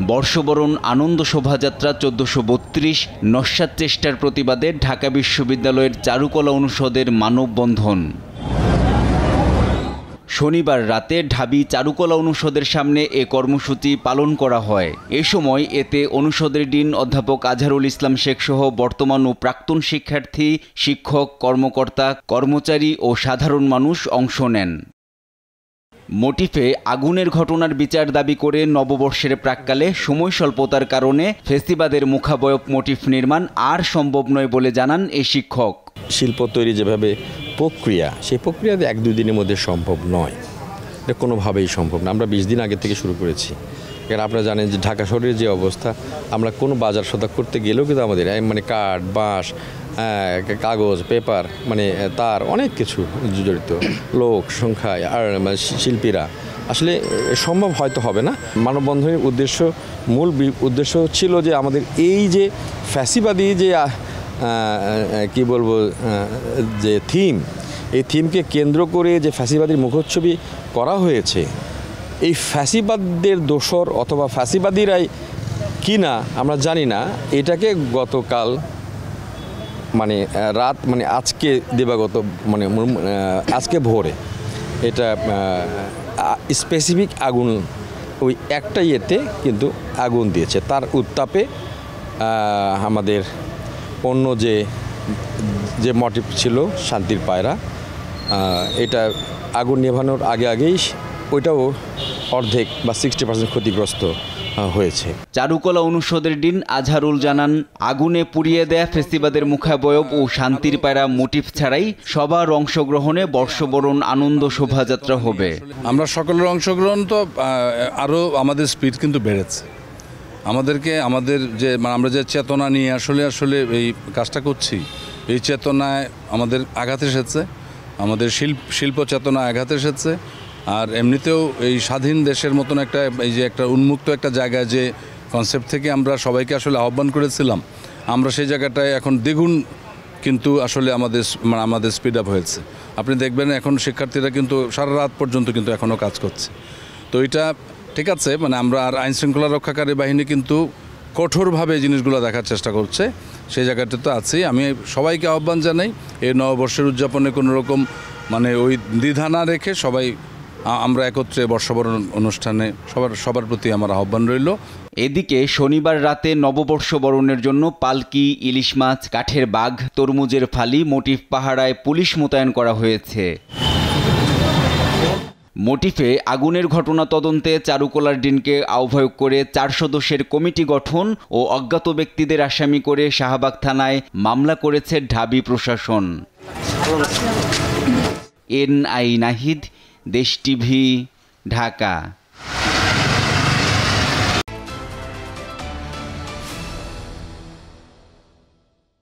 বর্ষবরণ আনন্দ শোভাযাত্রা ১৪৩২ নস্যাৎ চেষ্টার প্রতিবাদে ঢাকা বিশ্ববিদ্যালয়ের চারুকলা অনুষদের মানববন্ধন। শনিবার রাতে ঢাবি চারুকলা অনুষদের সামনে এ কর্মসূচি পালন করা হয়। এ সময় এতে অনুষদের ডিন অধ্যাপক আজহারুল ইসলাম শেখ সহ বর্তমান ও প্রাক্তন শিক্ষার্থী, শিক্ষক, কর্মকর্তা, কর্মচারী ও সাধারণ মানুষ অংশ নেন। মোটিফে আগুনের ঘটনার বিচার দাবি করে নববর্ষের প্রাক্কালে সময় স্বল্পতার কারণে ফেস্টিবাদের মুখাবয়ব মোটিফ নির্মাণ আর সম্ভব নয় বলে জানান এই শিক্ষক। শিল্প তৈরি যেভাবে প্রক্রিয়া, সেই প্রক্রিয়া ১-২ দিনের মধ্যে সম্ভব নয়, এটা কোনোভাবেই সম্ভব না। আমরা ২০ দিন আগে থেকে শুরু করেছি, কারণ আপনারা জানেন যে ঢাকা শহরের যে অবস্থা, আমরা কোনো বাজার সদা করতে গেলেও কিন্তু আমাদের কাঠ, বাঁশ, কাগজ, পেপার, তার অনেক কিছু জড়িত, লোক সংখ্যা আর শিল্পীরা, আসলে সম্ভব হয়তো হবে না। মানববন্ধনের মূল উদ্দেশ্য ছিল যে আমাদের এই যে ফ্যাসিবাদী যে কি বলবো যে থিম, এই থিমকে কেন্দ্র করে যে ফ্যাসিবাদীর মুখচ্ছবি করা হয়েছে, এই ফ্যাসিবাদদের দোসর অথবা ফ্যাসিবাদীরাই কিনা আমরা জানি না, এটাকে গতকাল রাত আজকে দিবাগত আজকে ভোরে এটা স্পেসিফিক আগুন ওই একটা ইয়েতে কিন্তু আগুন দিয়েছে। তার উত্তাপে আমাদের অন্য যে মোটিভ ছিল শান্তির পায়রা, এটা আগুন নেভানোর আগেই ওইটাও অর্ধেক বা 60% ক্ষতিগ্রস্ত হয়েছে। চারুকলা অনুষদের ডিন আজহারুল জানান, আগুনে পুড়িয়ে দেয়া ফেস্টিবাদের মুখাবয়ব ও শান্তির পায়রা মোটিভ ছাড়াই সবার অংশগ্রহণে বর্ষবরণ আনন্দ শোভাযাত্রা হবে। আমরা সকলের অংশগ্রহণ তো আরও আমাদের স্পিড কিন্তু বেড়েছে। আমাদের যে আমরা যে চেতনা নিয়ে আসলে এই কাজটা করছি, এই চেতনায় আমাদের আঘাত এসেছে, আমাদের শিল্প চেতনা আঘাত এসেছে। আর এমনিতেও এই স্বাধীন দেশের মতন একটা উন্মুক্ত একটা জায়গায় যে কনসেপ্ট থেকে আমরা সবাইকে আসলে আহ্বান করেছিলাম, আমরা সেই জায়গাটায় এখন দ্বিগুণ কিন্তু আসলে আমাদের স্পিড আপ হয়েছে। আপনি দেখবেন এখন শিক্ষার্থীরা কিন্তু সারা রাত পর্যন্ত কিন্তু এখনও কাজ করছে। তো এটা ঠিক আছে, আমরা আর আইন শৃঙ্খলা রক্ষাকারী বাহিনী কিন্তু কঠোরভাবে এই জিনিসগুলো দেখার চেষ্টা করছে, সেই জায়গাটা তো আছেই। আমি সবাইকে আহ্বান জানাই এই নববর্ষের উদযাপনে কোনো রকম ওই দ্বিধা না রেখে সবাই আমরা একত্রে বর্ষবরণ অনুষ্ঠানে সবার প্রতি আমার আহ্বান রইল। এদিকে শনিবার রাতে নববর্ষ বরণের জন্য পালকি, ইলিশ মাছ, কাঠের বাঘ, তরমুজের ফালি, মোটিফ পাহারায় পুলিশ মোতায়েন করা হয়েছে। মোটিফে আগুনের ঘটনা তদন্তে চারুকলার ডিনকে আহ্বায়ক করে ৪ সদস্যের কমিটি গঠন ও অজ্ঞাত ব্যক্তিদের আসামি করে শাহবাগ থানায় মামলা করেছে ঢাবি প্রশাসন। NI নাহিদ, দেশ টিভি, ঢাকা।